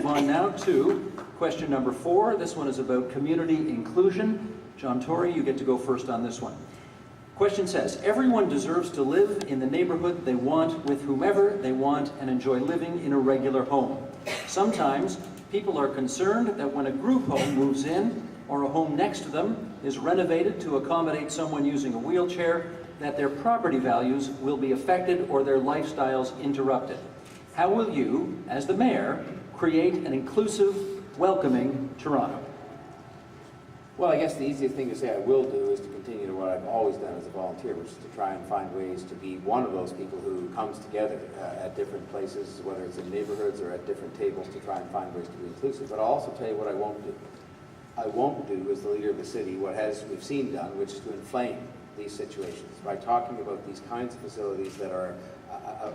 move on now to question number 4. This one is about community inclusion. John Tory, you get to go first on this one. Question says, everyone deserves to live in the neighborhood they want with whomever they want and enjoy living in a regular home. Sometimes people are concerned that when a group home moves in or a home next to them is renovated to accommodate someone using a wheelchair, that their property values will be affected or their lifestyles interrupted. How will you, as the mayor, create an inclusive, welcoming Toronto? Well, I guess the easiest thing to say I will do is to continue to what I've always done as a volunteer, which is to try and find ways to be one of those people who comes together at different places, whether it's in neighborhoods or at different tables, to try and find ways to be inclusive. But I'll also tell you what I won't do. I won't do, as the leader of the city, what we've seen done, which is to inflame these situations by talking about these kinds of facilities that are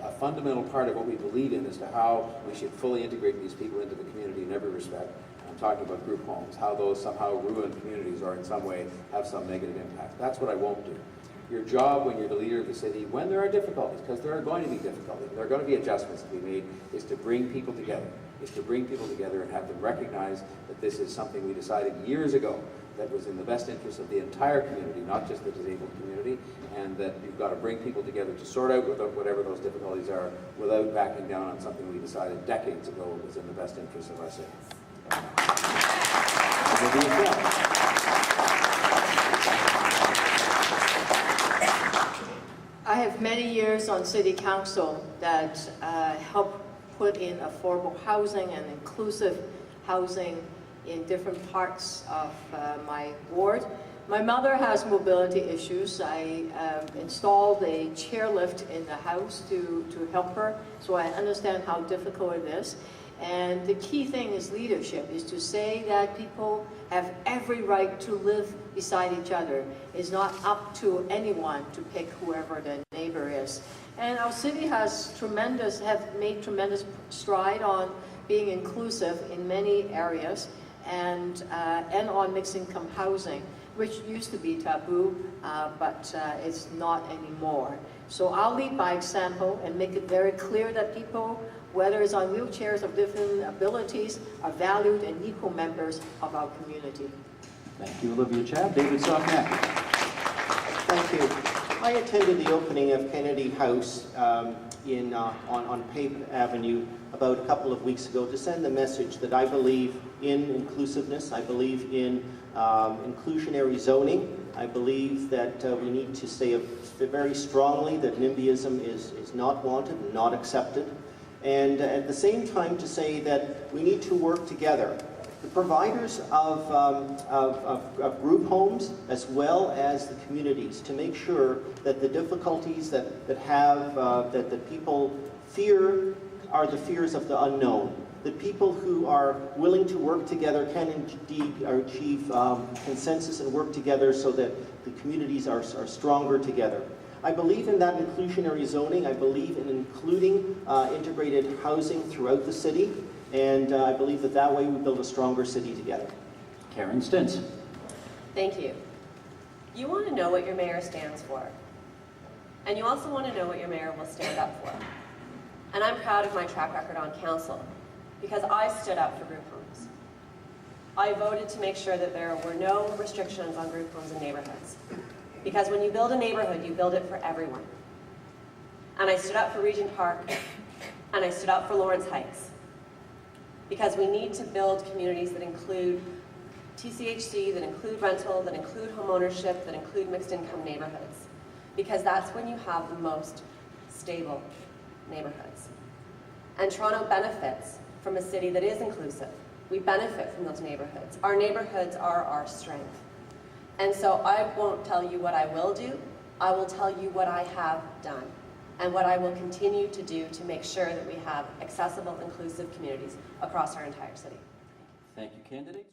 a fundamental part of what we believe in as to how we should fully integrate these people into the community in every respect. I'm talking about group homes, how those somehow ruin communities or in some way have some negative impact. That's what I won't do. Your job when you're the leader of the city, when there are difficulties, because there are going to be difficulties, there are going to be adjustments to be made, is to bring people together, and have them recognize that this is something we decided years ago that was in the best interest of the entire community, not just the disabled community, and that you've got to bring people together to sort out whatever those difficulties are without backing down on something we decided decades ago was in the best interest of our city. I have many years on City Council that helped put in affordable housing and inclusive housing in different parts of my ward. My mother has mobility issues. I installed a chairlift in the house to help her, so I understand how difficult it is. And the key thing is leadership, is to say that people have every right to live beside each other. It's not up to anyone to pick whoever the neighbor is. And our city has made tremendous stride on being inclusive in many areas, and on mixed income housing, which used to be taboo, but it's not anymore. So I'll lead by example and make it very clear that people, whether it's on wheelchairs of different abilities, are valued and equal members of our community. Thank you, Olivia Chow. David Soknacki. Thank you. I attended the opening of Kennedy House on Pavement Avenue about a couple of weeks ago to send the message that I believe in inclusiveness. I believe in inclusionary zoning. I believe that we need to say very strongly that NIMBYism is not wanted and not accepted. And at the same time to say that we need to work together. The providers of group homes as well as the communities to make sure that the difficulties that people fear are the fears of the unknown. That people who are willing to work together can indeed achieve consensus and work together so that the communities are stronger together. I believe in that inclusionary zoning. I believe in including integrated housing throughout the city, and I believe that way we build a stronger city together. Karen Stintz. Thank you. You want to know what your mayor stands for, and you also want to know what your mayor will stand up for. And I'm proud of my track record on council, because I stood up for group homes. I voted to make sure that there were no restrictions on group homes in neighborhoods. Because when you build a neighborhood, you build it for everyone. And I stood up for Regent Park, and I stood up for Lawrence Heights. Because we need to build communities that include TCHC, that include rental, that include home ownership, that include mixed income neighborhoods. Because that's when you have the most stable neighborhoods. And Toronto benefits from a city that is inclusive. We benefit from those neighborhoods. Our neighborhoods are our strength. And so I won't tell you what I will do, I will tell you what I have done and what I will continue to do to make sure that we have accessible, inclusive communities across our entire city. Thank you, candidates.